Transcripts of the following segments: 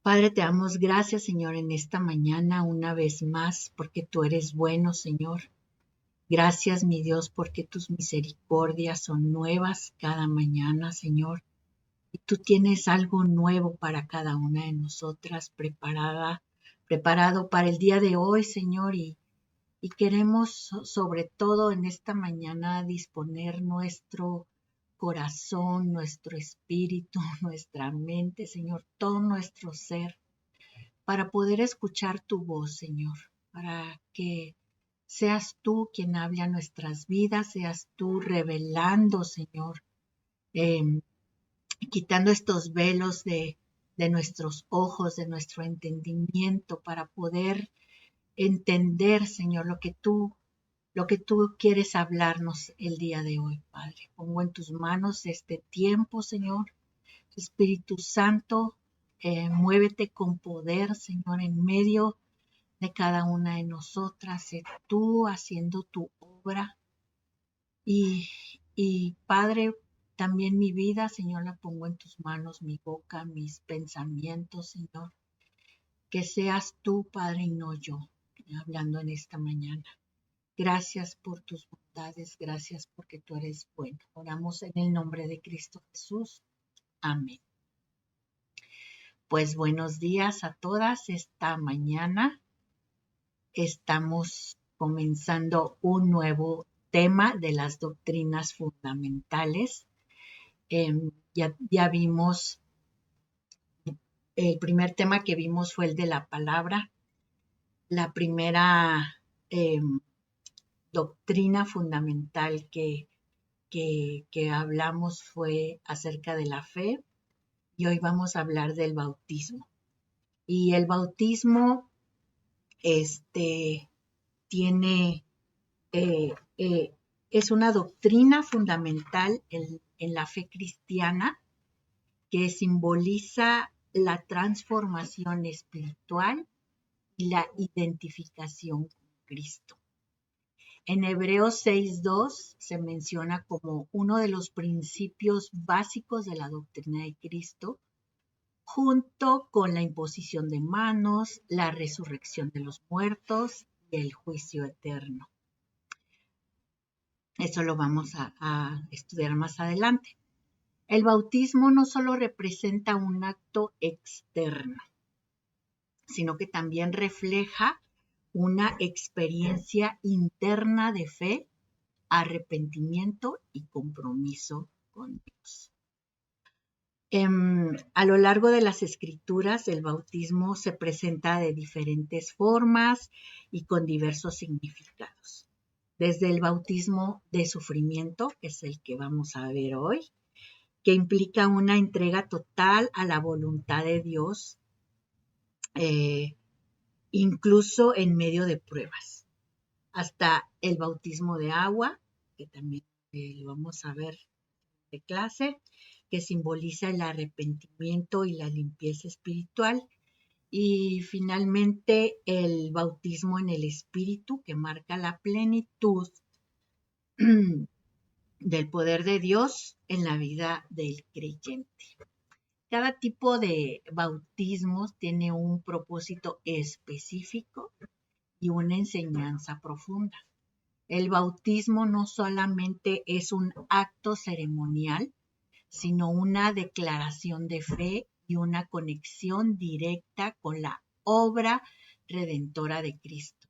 Padre, te damos gracias, Señor, en esta mañana una vez más, porque tú eres bueno, Señor. Gracias, mi Dios, porque tus misericordias son nuevas cada mañana, Señor. Y tú tienes algo nuevo para cada una de nosotras preparado para el día de hoy, Señor. Y queremos sobre todo en esta mañana disponer nuestro corazón, nuestro espíritu, nuestra mente, Señor, todo nuestro ser para poder escuchar tu voz, Señor, para que seas tú quien hable a nuestras vidas, seas tú revelando, Señor, eh, quitando estos velos de nuestros ojos, de nuestro entendimiento, para poder entender, Señor, lo que tú quieres hablarnos el día de hoy, Padre. Pongo en tus manos este tiempo, Señor. Espíritu Santo, muévete con poder, Señor, en medio de cada una de nosotras. Sé tú haciendo tu obra. Y, y Padre, también mi vida, Señor, la pongo en tus manos, mi boca, mis pensamientos, Señor. Que seas tú, Padre, y no yo, hablando en esta mañana. Gracias por tus bondades, gracias porque tú eres bueno. Oramos en el nombre de Cristo Jesús. Amén. Pues buenos días a todas. Esta mañana estamos comenzando un nuevo tema de las doctrinas fundamentales. Ya vimos, el primer tema que vimos fue el de la palabra. La primera doctrina fundamental que hablamos fue acerca de la fe y hoy vamos a hablar del bautismo. Y el bautismo tiene, es una doctrina fundamental en la fe cristiana que simboliza la transformación espiritual y la identificación con Cristo. En Hebreos 6:2 se menciona como uno de los principios básicos de la doctrina de Cristo, junto con la imposición de manos, la resurrección de los muertos y el juicio eterno. Eso lo vamos a estudiar más adelante. El bautismo no solo representa un acto externo, sino que también refleja una experiencia interna de fe, arrepentimiento y compromiso con Dios. A lo largo de las escrituras, el bautismo se presenta de diferentes formas y con diversos significados. Desde el bautismo de sufrimiento, que es el que vamos a ver hoy, que implica una entrega total a la voluntad de Dios, incluso en medio de pruebas, hasta el bautismo de agua, que también lo vamos a ver de clase, que simboliza el arrepentimiento y la limpieza espiritual, y finalmente el bautismo en el Espíritu, que marca la plenitud del poder de Dios en la vida del creyente. Cada tipo de bautismos tiene un propósito específico y una enseñanza profunda. El bautismo no solamente es un acto ceremonial, sino una declaración de fe y una conexión directa con la obra redentora de Cristo.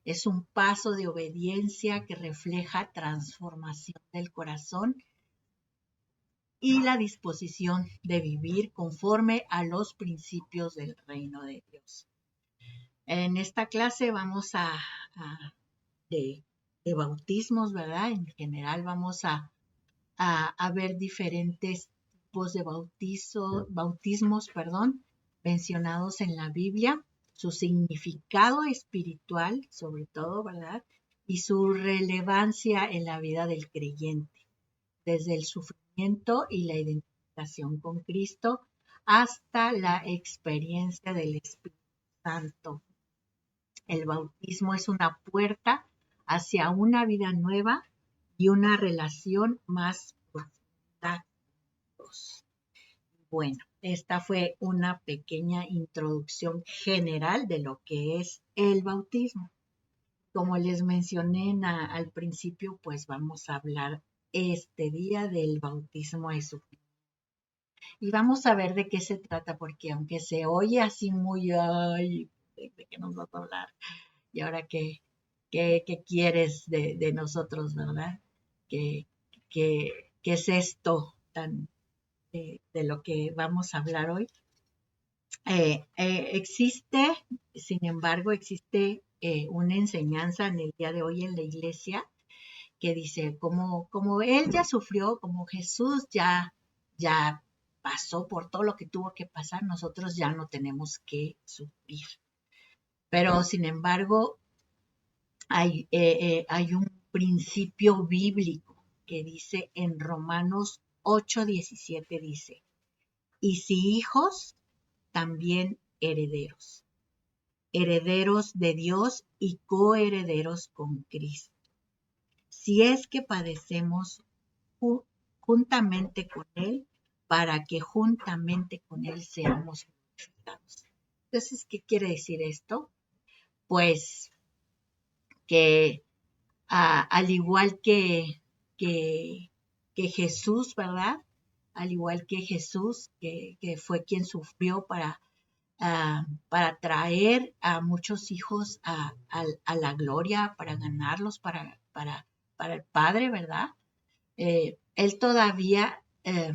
Es un paso de obediencia que refleja transformación del corazón y la disposición de vivir conforme a los principios del reino de Dios. En esta clase vamos de bautismos, ¿verdad? En general vamos a ver diferentes tipos de bautismos, mencionados en la Biblia, su significado espiritual, sobre todo, ¿verdad? Y su relevancia en la vida del creyente, desde el sufrimiento y la identificación con Cristo hasta la experiencia del Espíritu Santo. El bautismo es una puerta hacia una vida nueva y una relación más profunda con Dios. Bueno, esta fue una pequeña introducción general de lo que es el bautismo. Como les mencioné al principio, pues vamos a hablar este día del bautismo de Jesucristo. Y vamos a ver de qué se trata, porque aunque se oye así muy, ay, ¿de qué nos vas a hablar? Y ahora qué quieres de nosotros, ¿verdad? ¿Qué, qué es esto tan de lo que vamos a hablar hoy? Existe, sin embargo, existe una enseñanza en el día de hoy en la iglesia que dice, como Él ya sufrió, como Jesús ya pasó por todo lo que tuvo que pasar, nosotros ya no tenemos que sufrir. Pero, sin embargo, hay un principio bíblico que dice en Romanos 8:17, dice, y si hijos, también herederos, herederos de Dios y coherederos con Cristo. Si es que padecemos juntamente con Él, para que juntamente con Él seamos glorificados. Entonces, ¿qué quiere decir esto? Pues que al igual que, que Jesús, ¿verdad? Al igual que Jesús, que fue quien sufrió para traer a muchos hijos a la gloria, para ganarlos para el Padre, ¿verdad? Él todavía, eh,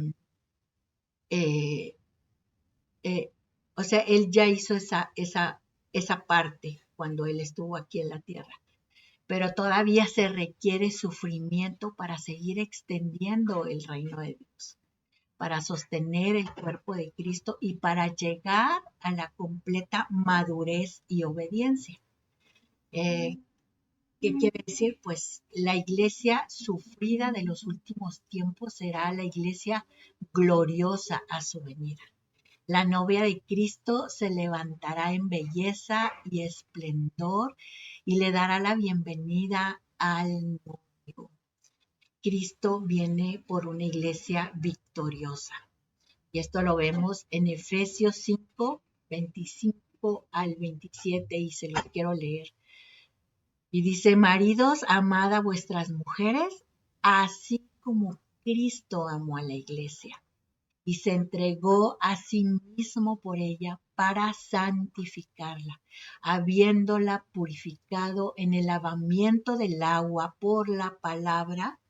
o sea, él ya hizo esa parte cuando él estuvo aquí en la tierra, pero todavía se requiere sufrimiento para seguir extendiendo el reino de Dios, para sostener el cuerpo de Cristo y para llegar a la completa madurez y obediencia. ¿Qué quiere decir? Pues la iglesia sufrida de los últimos tiempos será la iglesia gloriosa a su venida. La novia de Cristo se levantará en belleza y esplendor y le dará la bienvenida al novio. Cristo viene por una iglesia victoriosa. Y esto lo vemos en Efesios 5, 25 al 27 y se lo quiero leer. Y dice, maridos, amad a vuestras mujeres, así como Cristo amó a la iglesia y se entregó a sí mismo por ella para santificarla, habiéndola purificado en el lavamiento del agua por la palabra,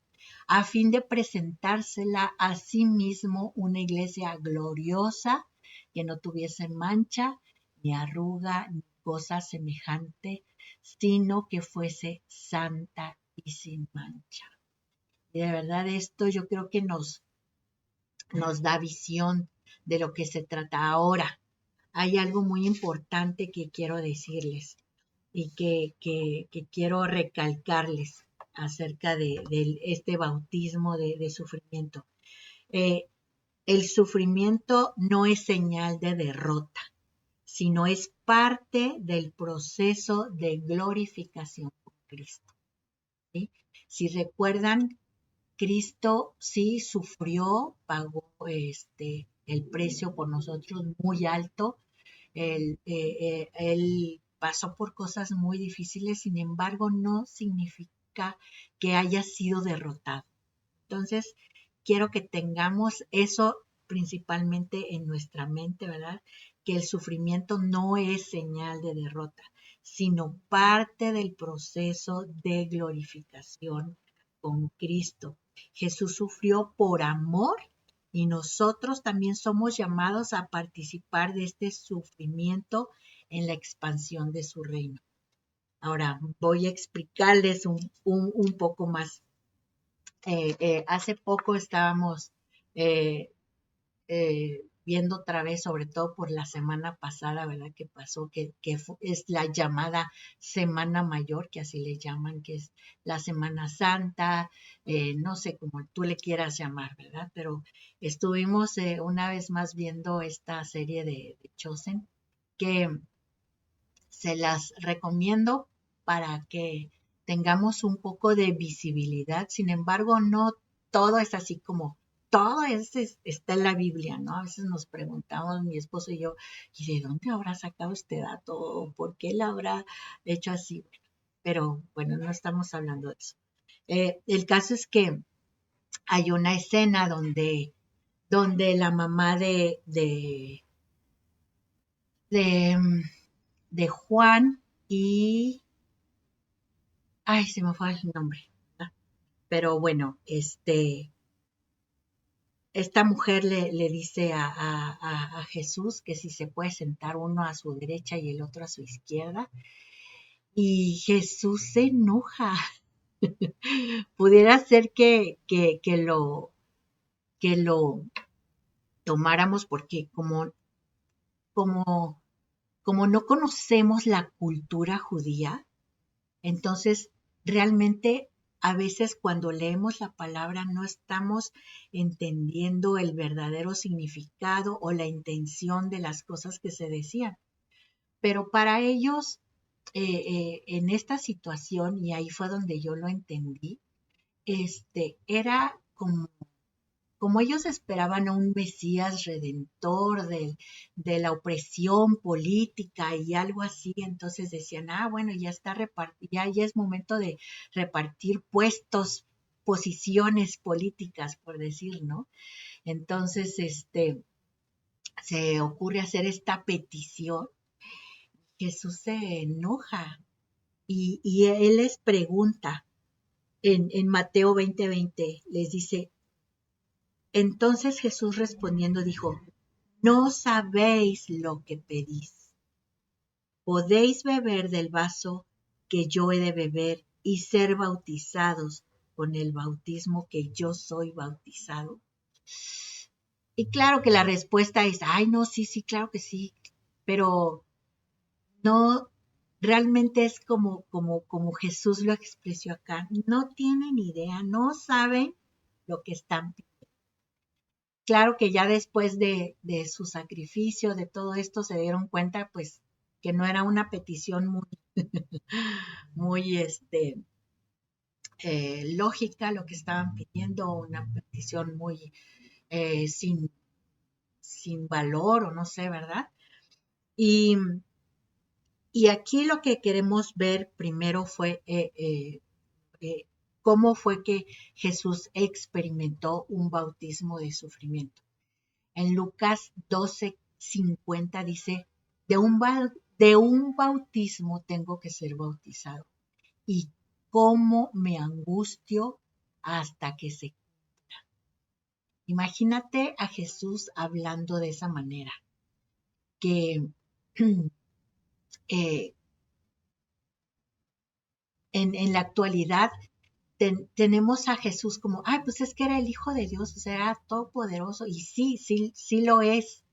a fin de presentársela a sí mismo una iglesia gloriosa, que no tuviese mancha, ni arruga, ni cosa semejante, sino que fuese santa y sin mancha. Y de verdad esto yo creo que nos da visión de lo que se trata ahora. Hay algo muy importante que quiero decirles y que quiero recalcarles acerca de este bautismo de sufrimiento. Eh, el sufrimiento no es señal de derrota, sino es parte del proceso de glorificación con Cristo. ¿Sí? Si recuerdan, Cristo sí sufrió, pagó el precio por nosotros muy alto. Él pasó por cosas muy difíciles, sin embargo, no significa que haya sido derrotado. Entonces, quiero que tengamos eso principalmente en nuestra mente, ¿verdad? Que el sufrimiento no es señal de derrota, sino parte del proceso de glorificación con Cristo. Jesús sufrió por amor y nosotros también somos llamados a participar de este sufrimiento en la expansión de su reino. Ahora voy a explicarles un poco más. Hace poco estábamos eh, viendo otra vez, sobre todo por la semana pasada, ¿verdad? Que pasó, es la llamada Semana Mayor, que así le llaman, que es la Semana Santa, no sé cómo tú le quieras llamar, ¿verdad? Pero estuvimos una vez más viendo esta serie de Chosen, que se las recomiendo para que tengamos un poco de visibilidad. Sin embargo, no todo es así como todo está en la Biblia, ¿no? A veces nos preguntamos, mi esposo y yo, ¿y de dónde habrá sacado este dato? ¿O por qué la habrá hecho así? Pero bueno, no estamos hablando de eso. El caso es que hay una escena donde la mamá de, de Juan y... Ay, se me fue el nombre. ¿Verdad? Pero bueno, esta mujer le dice a Jesús que si se puede sentar uno a su derecha y el otro a su izquierda. Y Jesús se enoja. Pudiera ser que lo tomáramos porque como, como no conocemos la cultura judía, entonces realmente a veces cuando leemos la palabra no estamos entendiendo el verdadero significado o la intención de las cosas que se decían. Pero para ellos, en esta situación, y ahí fue donde yo lo entendí, era como ellos esperaban a un Mesías redentor de la opresión política y algo así, entonces decían, bueno, ya está ya es momento de repartir puestos, posiciones políticas, por decir, ¿no? Entonces, se ocurre hacer esta petición. Jesús se enoja y él les pregunta en Mateo 20:20, les dice, entonces Jesús respondiendo dijo, no sabéis lo que pedís. ¿Podéis beber del vaso que yo he de beber y ser bautizados con el bautismo que yo soy bautizado? Y claro que la respuesta es, ay, no, sí, sí, claro que sí, pero no, realmente es como Jesús lo expresó acá. No tienen idea, no saben lo que están pidiendo. Claro que ya después de su sacrificio, de todo esto, se dieron cuenta, pues, que no era una petición muy lógica lo que estaban pidiendo, una petición muy sin valor o no sé, ¿verdad? Y, y aquí lo que queremos ver primero fue eh, cómo fue que Jesús experimentó un bautismo de sufrimiento. En Lucas 12:50 dice, de un bautismo tengo que ser bautizado. Y cómo me angustio hasta que se... Imagínate a Jesús hablando de esa manera, que eh, en la actualidad tenemos a Jesús como, pues es que era el Hijo de Dios, o sea, era todopoderoso, y sí, sí, sí lo es,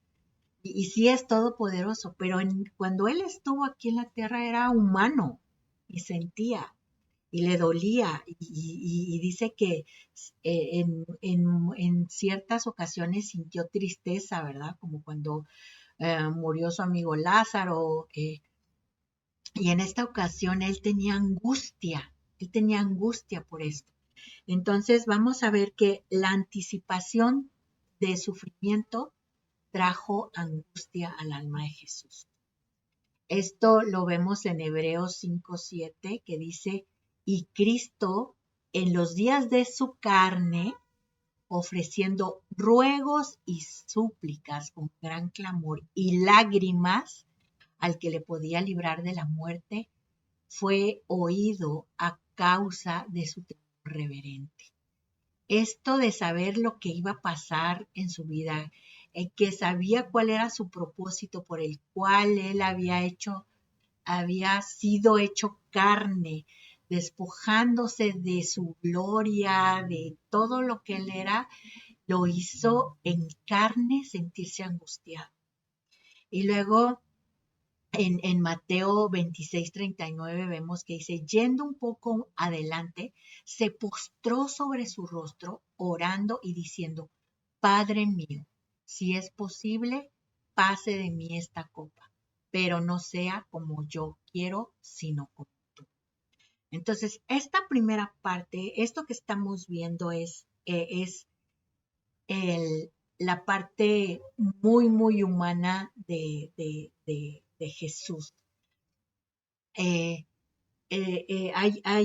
y sí es todopoderoso, pero cuando Él estuvo aquí en la tierra era humano, y sentía, y le dolía, y dice que en ciertas ocasiones sintió tristeza, ¿verdad? Como cuando murió su amigo Lázaro, y en esta ocasión él tenía angustia por esto. Entonces vamos a ver que la anticipación de sufrimiento trajo angustia al alma de Jesús. Esto lo vemos en Hebreos 5:7 que dice, y Cristo en los días de su carne, ofreciendo ruegos y súplicas con gran clamor y lágrimas al que le podía librar de la muerte, fue oído a causa de su temor reverente. Esto de saber lo que iba a pasar en su vida, que sabía cuál era su propósito por el cual él había sido hecho carne, despojándose de su gloria, de todo lo que él era, lo hizo en carne sentirse angustiado. Y luego en Mateo 26:39 vemos que dice, yendo un poco adelante, se postró sobre su rostro, orando y diciendo, Padre mío, si es posible, pase de mí esta copa, pero no sea como yo quiero, sino como tú. Entonces, esta primera parte, esto que estamos viendo es la parte muy, muy humana de Jesús. Hay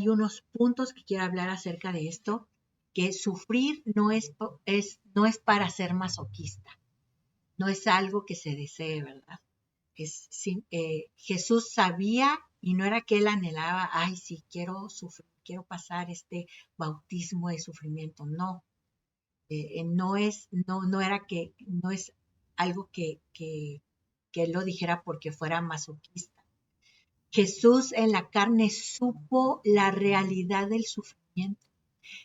unos puntos que quiero hablar acerca de esto, que sufrir no es para ser masoquista, no es algo que se desee, ¿verdad? Jesús sabía y no era que él anhelaba, ay, sí, quiero sufrir, quiero pasar este bautismo de sufrimiento, no. No era que, no es algo que él lo dijera porque fuera masoquista. Jesús en la carne supo la realidad del sufrimiento.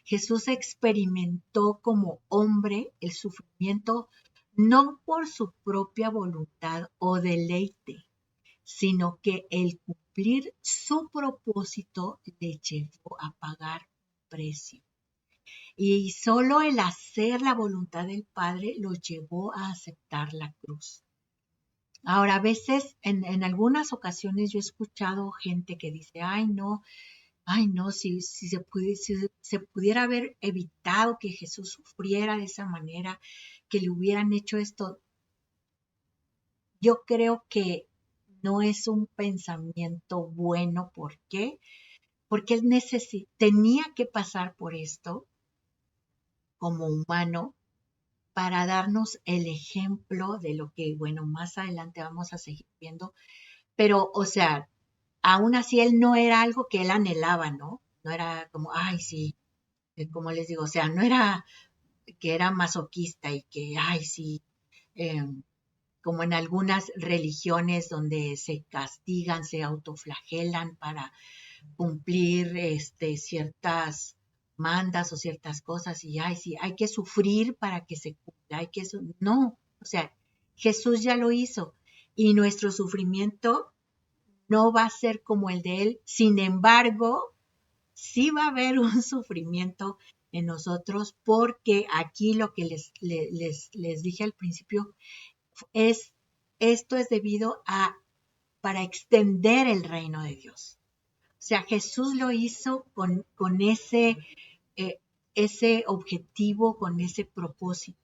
Jesús experimentó como hombre el sufrimiento no por su propia voluntad o deleite, sino que el cumplir su propósito le llevó a pagar un precio. Y solo el hacer la voluntad del Padre lo llevó a aceptar la cruz. Ahora, a veces, en algunas ocasiones yo he escuchado gente que dice, ay no, si se pudiera haber evitado que Jesús sufriera de esa manera, que le hubieran hecho esto. Yo creo que no es un pensamiento bueno. ¿Por qué? Porque él tenía que pasar por esto como humano para darnos el ejemplo de lo que, bueno, más adelante vamos a seguir viendo. Pero, o sea, aún así él no era algo que él anhelaba, ¿no? No era como, ay, sí, como les digo, o sea, no era que era masoquista y que, ay, sí, eh, como en algunas religiones donde se castigan, se autoflagelan para cumplir ciertas mandas o ciertas cosas y, ay, sí, hay que sufrir para que se cumpla, no, o sea, Jesús ya lo hizo y nuestro sufrimiento no va a ser como el de él, sin embargo, sí va a haber un sufrimiento en nosotros porque aquí lo que les dije al principio es, esto es debido a, para extender el reino de Dios. O sea, Jesús lo hizo con eh, ese objetivo, con ese propósito.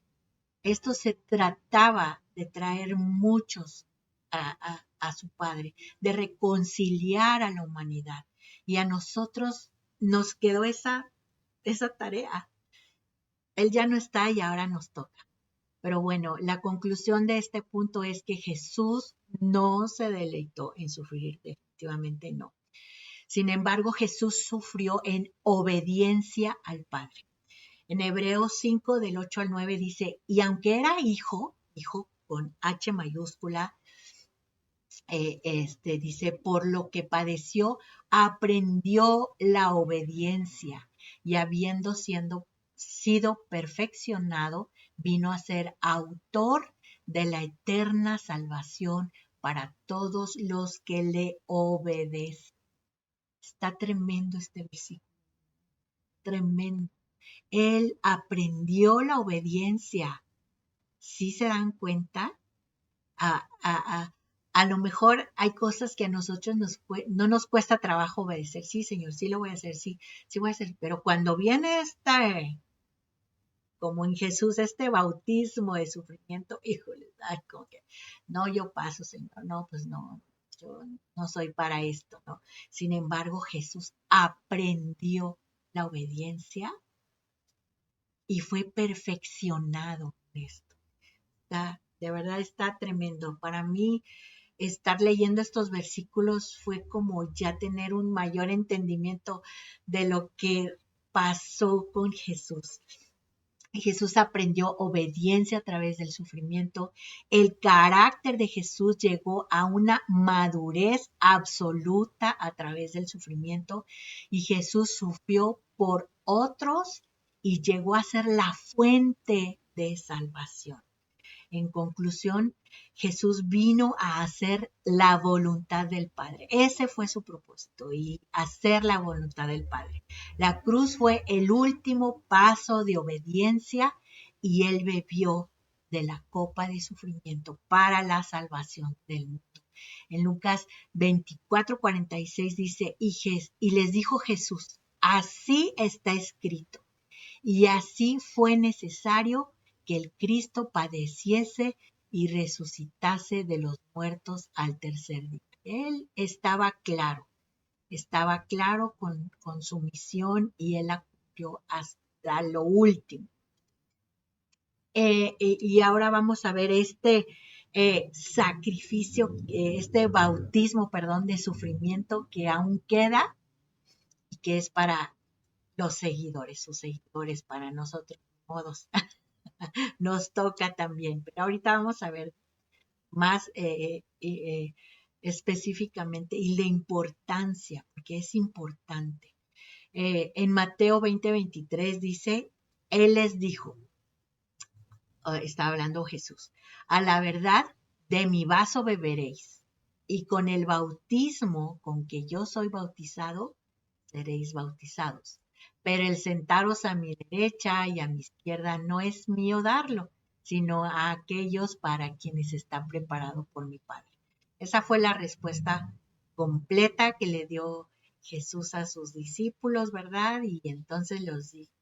Esto se trataba de traer muchos a su Padre, de reconciliar a la humanidad. Y a nosotros nos quedó esa tarea. Él ya no está y ahora nos toca. Pero bueno, la conclusión de este punto es que Jesús no se deleitó en sufrir, definitivamente no. Sin embargo, Jesús sufrió en obediencia al Padre. En Hebreos 5, del 8 al 9 dice, y aunque era hijo con H mayúscula, dice, por lo que padeció, aprendió la obediencia y habiendo sido perfeccionado, vino a ser autor de la eterna salvación para todos los que le obedecen. Está tremendo este versículo, tremendo. Él aprendió la obediencia. ¿Sí se dan cuenta? A, a, a, a lo mejor hay cosas que a nosotros no nos cuesta trabajo obedecer. Sí, Señor, sí lo voy a hacer, sí, sí voy a hacer. Pero cuando viene como en Jesús, este bautismo de sufrimiento, híjole, ay, como que, no, yo paso, Señor, no, pues no, yo no soy para esto, ¿no? Sin embargo, Jesús aprendió la obediencia y fue perfeccionado en esto. De verdad está tremendo. Para mí, estar leyendo estos versículos fue como ya tener un mayor entendimiento de lo que pasó con Jesús. Jesús aprendió obediencia a través del sufrimiento. El carácter de Jesús llegó a una madurez absoluta a través del sufrimiento y Jesús sufrió por otros y llegó a ser la fuente de salvación. En conclusión, Jesús vino a hacer la voluntad del Padre. Ese fue su propósito, y hacer la voluntad del Padre. La cruz fue el último paso de obediencia y él bebió de la copa de sufrimiento para la salvación del mundo. En Lucas 24:46 dice, y les dijo Jesús, así está escrito, y así fue necesario que el Cristo padeciese y resucitase de los muertos al tercer día. Él estaba claro con su misión y él la cumplió hasta lo último. Y ahora vamos a ver este sacrificio, este bautismo, perdón, de sufrimiento que aún queda y que es para los seguidores, sus seguidores, para nosotros, modos, nos toca también. Pero ahorita vamos a ver más específicamente y la importancia, porque es importante. En Mateo 20:23 dice, Él les dijo, está hablando Jesús, a la verdad de mi vaso beberéis, y con el bautismo con que yo soy bautizado, seréis bautizados. Pero el sentaros a mi derecha y a mi izquierda no es mío darlo, sino a aquellos para quienes está preparado por mi Padre. Esa fue la respuesta completa que le dio Jesús a sus discípulos, ¿verdad? Y entonces los dijo.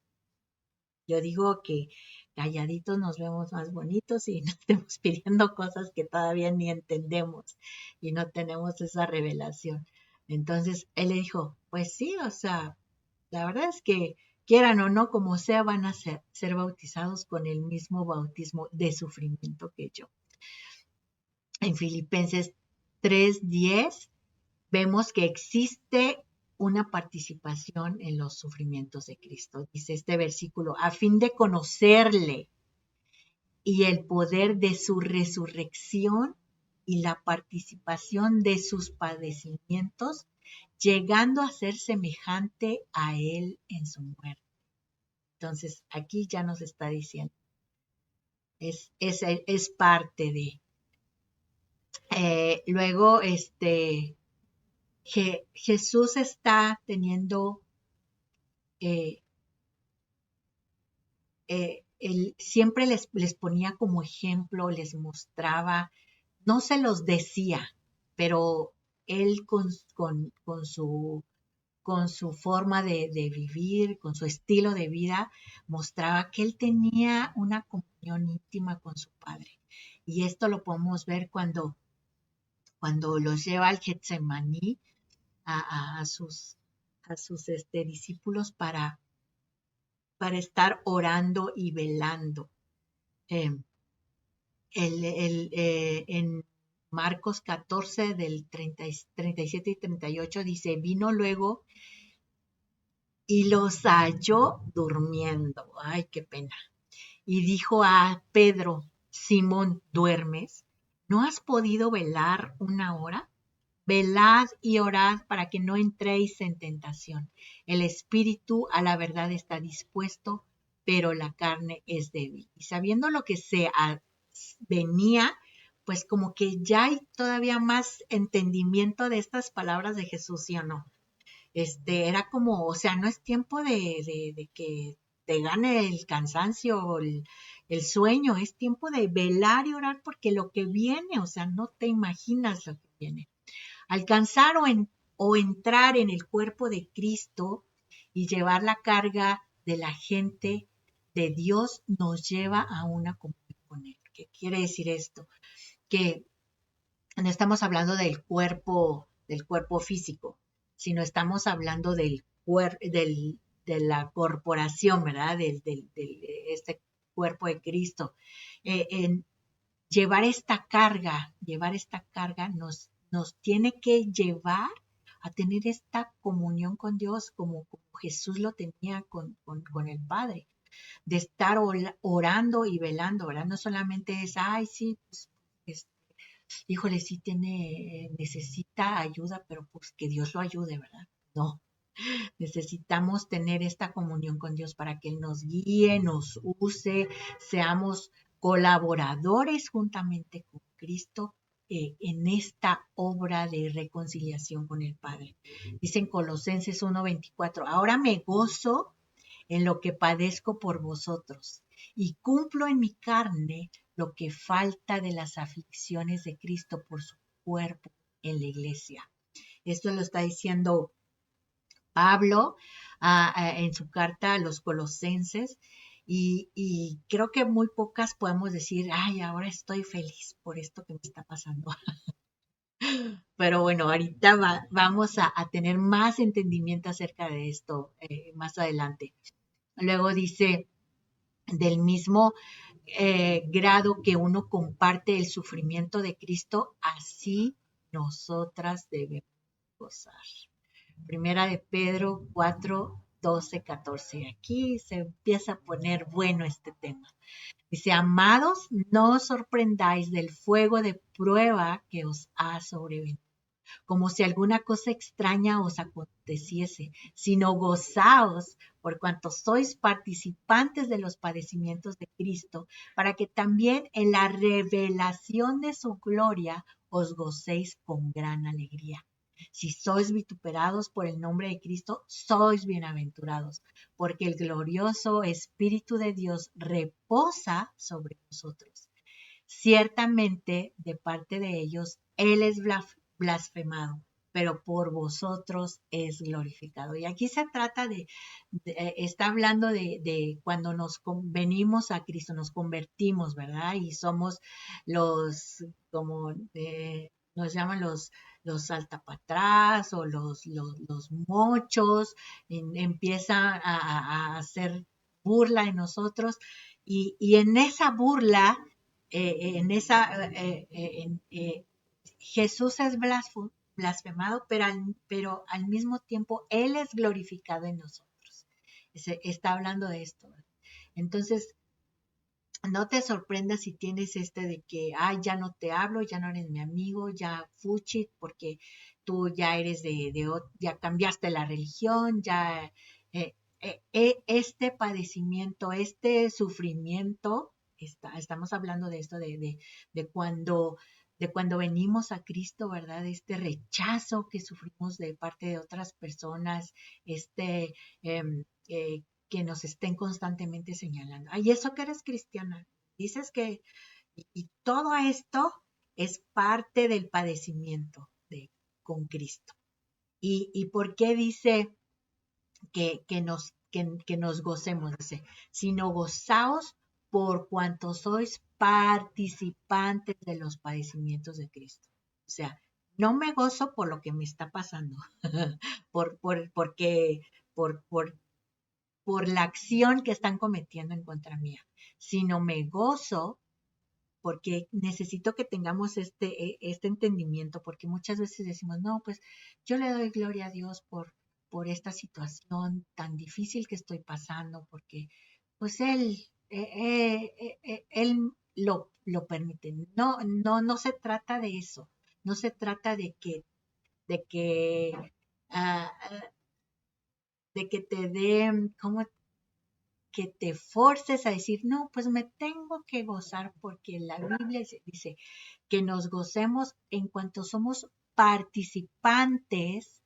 Yo digo que calladitos nos vemos más bonitos y no estemos pidiendo cosas que todavía ni entendemos y no tenemos esa revelación. Entonces él le dijo, pues sí, o sea, la verdad es que quieran o no, como sea, van a ser bautizados con el mismo bautismo de sufrimiento que yo. En Filipenses 3:10 vemos que existe una participación en los sufrimientos de Cristo. Dice este versículo, a fin de conocerle y el poder de su resurrección y la participación de sus padecimientos, llegando a ser semejante a él en su muerte. Entonces, aquí ya nos está diciendo, es parte de. Luego, Jesús está teniendo, él siempre les ponía como ejemplo, les mostraba, no se los decía, pero él con su forma de vivir, con su estilo de vida, mostraba que él tenía una comunión íntima con su Padre. Y esto lo podemos ver cuando los lleva al Getsemaní a sus discípulos para estar orando y velando. En Marcos 14 del 37 y 38 dice, vino luego y los halló durmiendo. Ay, qué pena. Y dijo a Pedro, Simón, ¿duermes? ¿No has podido velar una hora? Velad y orad para que no entréis en tentación. El espíritu a la verdad está dispuesto, pero la carne es débil. Y sabiendo lo que venía, pues como que ya hay todavía más entendimiento de estas palabras de Jesús, ¿sí o no? Era como, o sea, no es tiempo de que te gane el cansancio o el sueño, es tiempo de velar y orar porque lo que viene, o sea, no te imaginas lo que viene. Alcanzar o entrar en el cuerpo de Cristo y llevar la carga de la gente de Dios nos lleva a una comunión con Él. ¿Qué quiere decir esto? Que no estamos hablando del cuerpo físico, sino estamos hablando de la corporación, ¿verdad? De este cuerpo de Cristo. En llevar esta carga nos tiene que llevar a tener esta comunión con Dios como Jesús lo tenía con el Padre, de estar orando y velando, ¿verdad? No solamente es, ay, sí, pues, híjole, sí necesita ayuda, pero pues que Dios lo ayude, ¿verdad? No, necesitamos tener esta comunión con Dios para que Él nos guíe, nos use, seamos colaboradores juntamente con Cristo en esta obra de reconciliación con el Padre. Dice en Colosenses 1:24, ahora me gozo en lo que padezco por vosotros y cumplo en mi carne lo que falta de las aflicciones de Cristo por su cuerpo en la iglesia. Esto lo está diciendo Pablo en su carta a los Colosenses Y creo que muy pocas podemos decir, ay, ahora estoy feliz por esto que me está pasando. Pero bueno, ahorita vamos a tener más entendimiento acerca de esto más adelante. Luego dice, del mismo grado que uno comparte el sufrimiento de Cristo, así nosotras debemos gozar. Primera de Pedro 4, 12, 14. Aquí se empieza a poner bueno este tema. Dice, amados, no os sorprendáis del fuego de prueba que os ha sobrevenido, como si alguna cosa extraña os aconteciese, sino gozaos por cuanto sois participantes de los padecimientos de Cristo, para que también en la revelación de su gloria os gocéis con gran alegría. Si sois vituperados por el nombre de Cristo, sois bienaventurados, porque el glorioso Espíritu de Dios reposa sobre vosotros. Ciertamente, de parte de ellos, Él es blasfemado, pero por vosotros es glorificado. Y aquí se trata está hablando de cuando venimos a Cristo, nos convertimos, ¿verdad? Y somos como nos llaman los salta para atrás o los mochos, empieza a hacer burla en nosotros y en esa burla, en esa, Jesús es blasfemado, pero al mismo tiempo Él es glorificado en nosotros. Está hablando de esto. Entonces, no te sorprendas si tienes de que, ay, ya no te hablo, ya no eres mi amigo, ya fuchi, porque tú ya eres ya cambiaste la religión, ya, este padecimiento, este sufrimiento, estamos hablando de esto, de cuando, de cuando venimos a Cristo, ¿verdad? Este rechazo que sufrimos de parte de otras personas, em, eh, que nos estén constantemente señalando. Ay, eso que eres cristiana. Dices que, y todo esto es parte del padecimiento con Cristo. ¿Y por qué dice que nos gocemos? Dice, sino gozaos por cuanto sois participantes de los padecimientos de Cristo. O sea, no me gozo por lo que me está pasando, porque, por la acción que están cometiendo en contra mía, sino me gozo porque necesito que tengamos este entendimiento, porque muchas veces decimos, no, pues yo le doy gloria a Dios por esta situación tan difícil que estoy pasando, porque pues Él lo permite. No, no, no se trata de eso, no se trata de que, ah, de que te dé, ¿cómo que te forces a decir, no, pues me tengo que gozar porque la Biblia dice que nos gocemos en cuanto somos participantes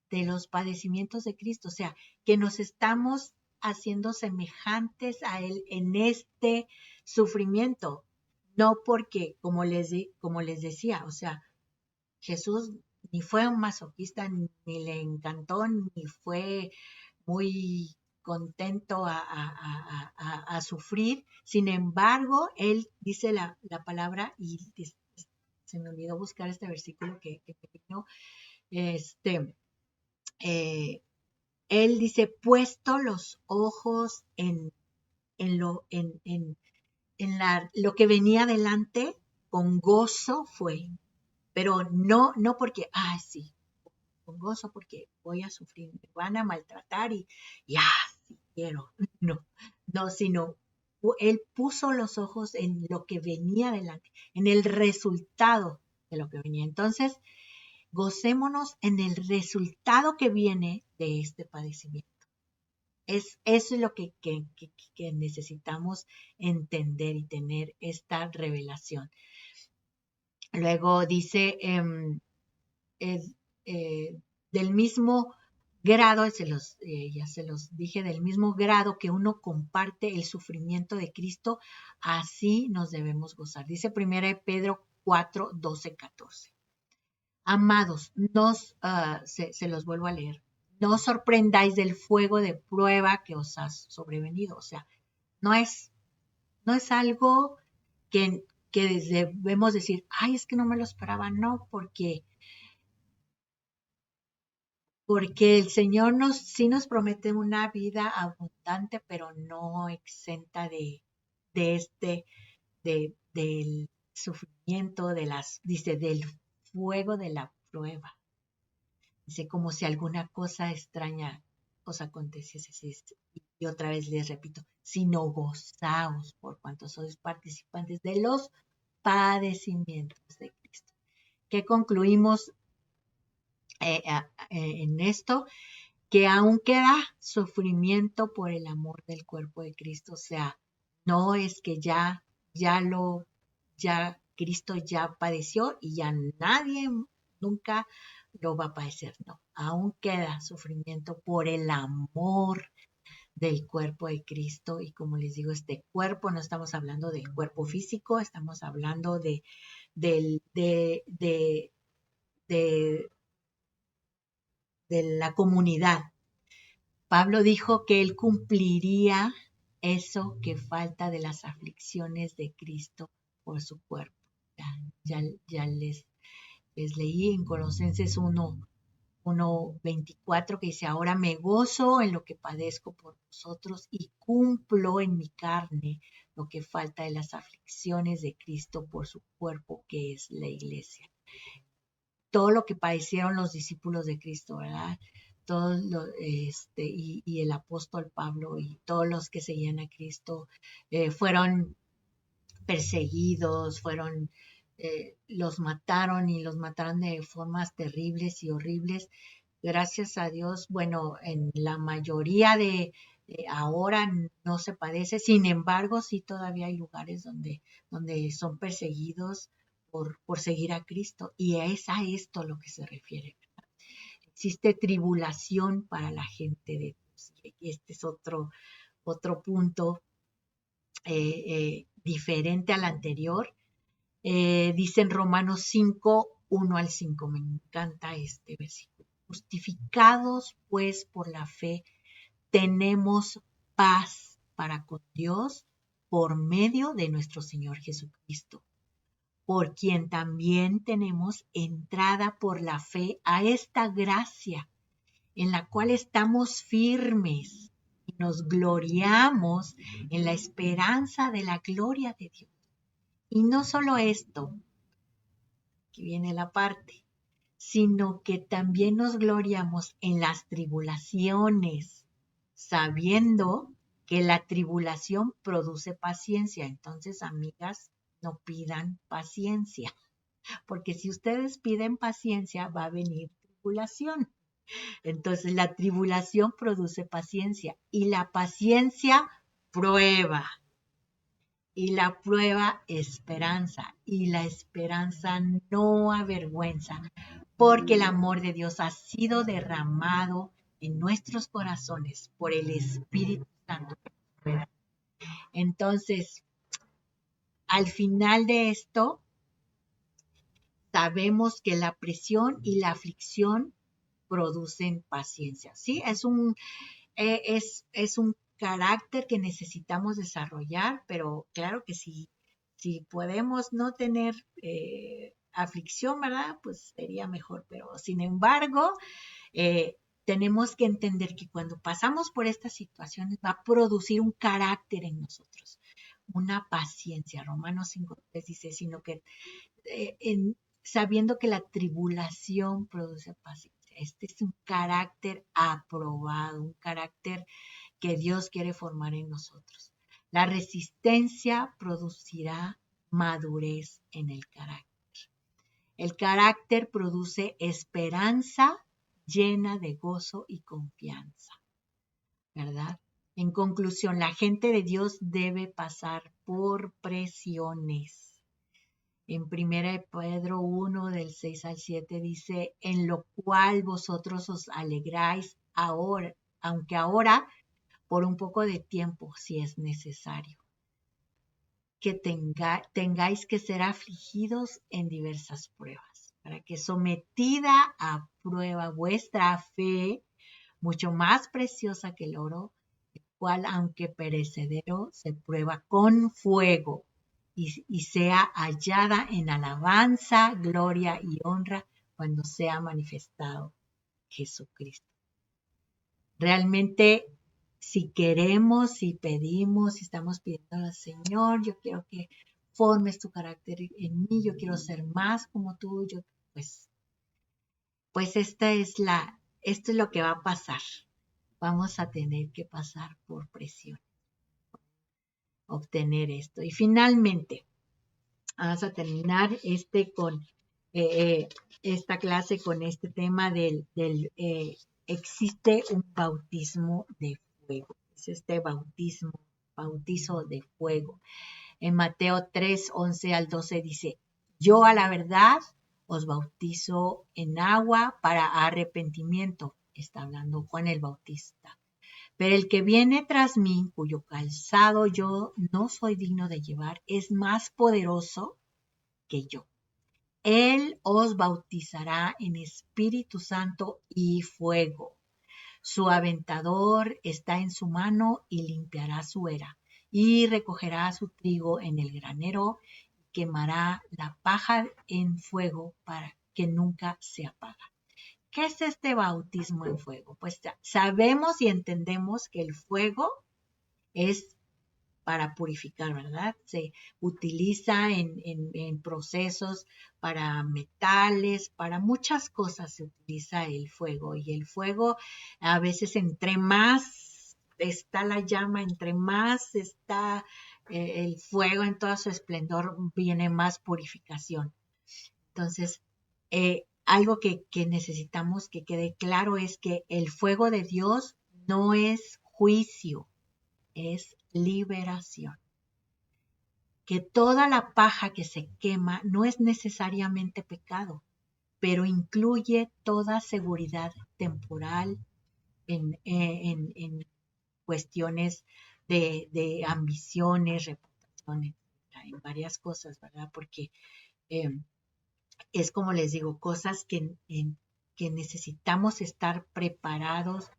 de los padecimientos de Cristo, o sea, que nos estamos haciendo semejantes a Él en este sufrimiento, no porque, como les decía, o sea, Jesús ni fue un masoquista, ni le encantó, ni fue muy contento a sufrir. Sin embargo, él dice la palabra, y se me olvidó buscar este versículo que vino, este, eh, él dice, puesto los ojos en lo que venía adelante, con gozo fue, pero no porque, sí, con gozo porque voy a sufrir, me van a maltratar y sí quiero. No, no, sino él puso los ojos en lo que venía adelante, en el resultado de lo que venía. Entonces, gocémonos en el resultado que viene de este padecimiento. Eso es lo que necesitamos entender y tener esta revelación. Luego dice, es, del mismo grado, ya se los dije, del mismo grado que uno comparte el sufrimiento de Cristo, así nos debemos gozar. Dice 1 Pedro 4, 12, 14. Amados, se los vuelvo a leer, no os sorprendáis del fuego de prueba que os ha sobrevenido. O sea, No es, no es algo que, que debemos decir, ay, es que no me lo esperaba, no, porque el Señor sí nos promete una vida abundante, pero no exenta de del sufrimiento, dice, del fuego de la prueba. Dice, como si alguna cosa extraña os aconteciese. Y otra vez les repito, sino gozaos por cuanto sois participantes de los padecimientos de Cristo. ¿Qué concluimos en esto? Que aún queda sufrimiento por el amor del cuerpo de Cristo. O sea, no es que ya Cristo ya padeció y ya nadie nunca lo va a padecer. No, aún queda sufrimiento por el amor del cuerpo de Cristo. Y como les digo, este cuerpo, no estamos hablando del cuerpo físico, estamos hablando del- de, de, de de la comunidad. Pablo dijo que él cumpliría eso que falta de las aflicciones de Cristo por su cuerpo. Ya les leí en Colosenses 1:24 que dice, ahora me gozo en lo que padezco por vosotros y cumplo en mi carne lo que falta de las aflicciones de Cristo por su cuerpo, que es la iglesia. Todo lo que padecieron los discípulos de Cristo, ¿verdad? Y el apóstol Pablo y todos los que seguían a Cristo fueron perseguidos, los mataron y los mataron de formas terribles y horribles. Gracias a Dios, bueno, en la mayoría de ahora no se padece, sin embargo, sí todavía hay lugares donde son perseguidos por seguir a Cristo, y es a esto a lo que se refiere. Existe tribulación para la gente de Dios, y este es otro punto diferente al anterior. Dice en Romanos 5:1-5, me encanta este versículo. Justificados pues por la fe, tenemos paz para con Dios por medio de nuestro Señor Jesucristo, por quien también tenemos entrada por la fe a esta gracia, en la cual estamos firmes y nos gloriamos en la esperanza de la gloria de Dios. Y no solo esto, aquí viene la parte, sino que también nos gloriamos en las tribulaciones, sabiendo que la tribulación produce paciencia. Entonces, amigas, no pidan paciencia, porque si ustedes piden paciencia, va a venir tribulación. Entonces, la tribulación produce paciencia y la paciencia prueba. Y la prueba esperanza, y la esperanza no avergüenza, porque el amor de Dios ha sido derramado en nuestros corazones por el Espíritu Santo. Entonces, al final de esto, sabemos que la presión y la aflicción producen paciencia. ¿Sí? Es un carácter que necesitamos desarrollar, pero claro que si podemos no tener aflicción, ¿verdad? Pues sería mejor, pero sin embargo, tenemos que entender que cuando pasamos por estas situaciones va a producir un carácter en nosotros, una paciencia. Romanos 5:3 dice, sino que sabiendo que la tribulación produce paciencia. Este es un carácter aprobado, un carácter que Dios quiere formar en nosotros. La resistencia producirá madurez en el carácter. El carácter produce esperanza llena de gozo y confianza, ¿verdad? En conclusión, la gente de Dios debe pasar por presiones. En 1 Pedro 1:6-7 dice, en lo cual vosotros os alegráis ahora, aunque ahora por un poco de tiempo, si es necesario, que tengáis que ser afligidos en diversas pruebas, para que sometida a prueba vuestra fe, mucho más preciosa que el oro, cual, aunque perecedero, se prueba con fuego y sea hallada en alabanza, gloria y honra cuando sea manifestado Jesucristo. Realmente, si queremos, si pedimos, si estamos pidiendo al Señor, yo quiero que formes tu carácter en mí, yo quiero ser más como tú, pues esto es lo que va a pasar. Vamos a tener que pasar por presión, obtener esto. Y finalmente, vamos a terminar con esta clase con este tema del existe un bautismo de fuego. Es este bautizo de fuego. En Mateo 3, 11 al 12 dice, yo a la verdad os bautizo en agua para arrepentimiento. Está hablando Juan el Bautista. Pero el que viene tras mí, cuyo calzado yo no soy digno de llevar, es más poderoso que yo. Él os bautizará en Espíritu Santo y fuego. Su aventador está en su mano y limpiará su era, y recogerá su trigo en el granero, y quemará la paja en fuego para que nunca se apague. ¿Qué es este bautismo en fuego? Pues sabemos y entendemos que el fuego es para purificar, ¿verdad? Se utiliza en procesos para metales, para muchas cosas se utiliza el fuego. Y el fuego a veces entre más está la llama, entre más está el fuego en todo su esplendor, viene más purificación. Entonces, algo que necesitamos que quede claro es que el fuego de Dios no es juicio, es liberación. Que toda la paja que se quema no es necesariamente pecado, pero incluye toda seguridad temporal en cuestiones de ambiciones, reputaciones, en varias cosas, ¿verdad? Porque es como les digo, cosas que necesitamos estar preparados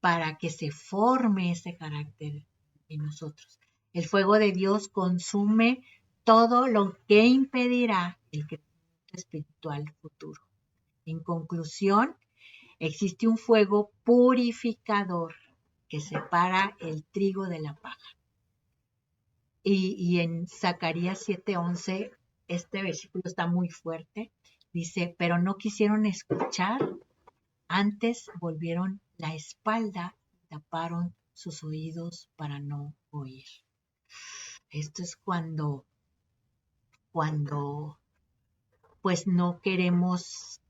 para que se forme ese carácter en nosotros. El fuego de Dios consume todo lo que impedirá el crecimiento espiritual futuro. En conclusión, existe un fuego purificador que separa el trigo de la paja. Y en Zacarías 7:11, este versículo está muy fuerte. Dice, pero no quisieron escuchar, antes volvieron la espalda y taparon sus oídos para no oír. Esto es cuando pues no queremos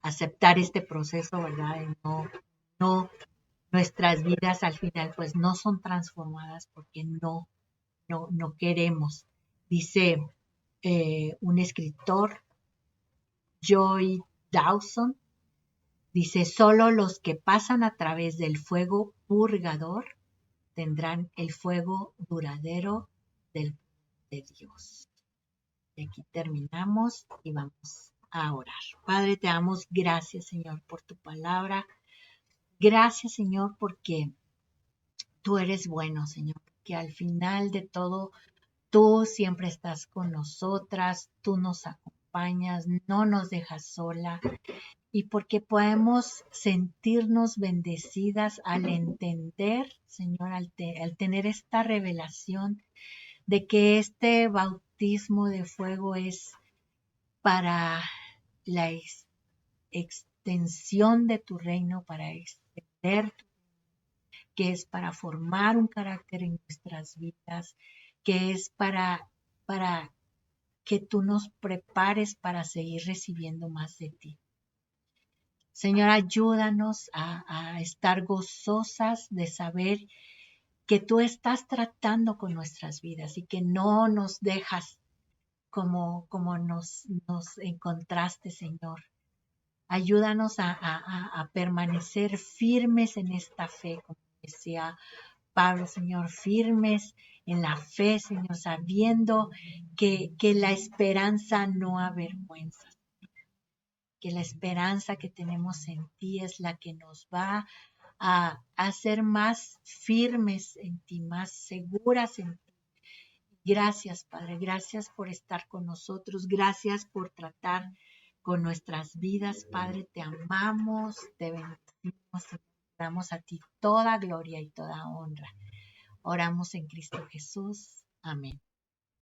aceptar este proceso, ¿verdad? Y no, nuestras vidas al final pues no son transformadas porque no queremos. Dice un escritor, Joy Dawson, dice, solo los que pasan a través del fuego purgador tendrán el fuego duradero de Dios. Y aquí terminamos y vamos a orar. Padre, te damos gracias, Señor, por tu palabra. Gracias, Señor, porque tú eres bueno, Señor, que al final de todo tú siempre estás con nosotras, tú nos acompañas, no nos dejas sola y porque podemos sentirnos bendecidas al entender, Señor, al tener esta revelación de que este bautismo de fuego es para la extensión de tu reino, para extender, que es para formar un carácter en nuestras vidas, que es para que tú nos prepares para seguir recibiendo más de ti. Señor, ayúdanos a estar gozosas de saber que tú estás tratando con nuestras vidas y que no nos dejas como nos encontraste, Señor. Ayúdanos a permanecer firmes en esta fe, como decía Pablo, Señor, firmes en la fe, Señor, sabiendo que la esperanza no avergüenza, que la esperanza que tenemos en ti es la que nos va a ser más firmes en ti, más seguras en ti. Gracias, Padre, gracias por estar con nosotros, gracias por tratar con nuestras vidas, Padre, te amamos, te bendecimos, te damos a ti toda gloria y toda honra. Oramos en Cristo Jesús. Amén.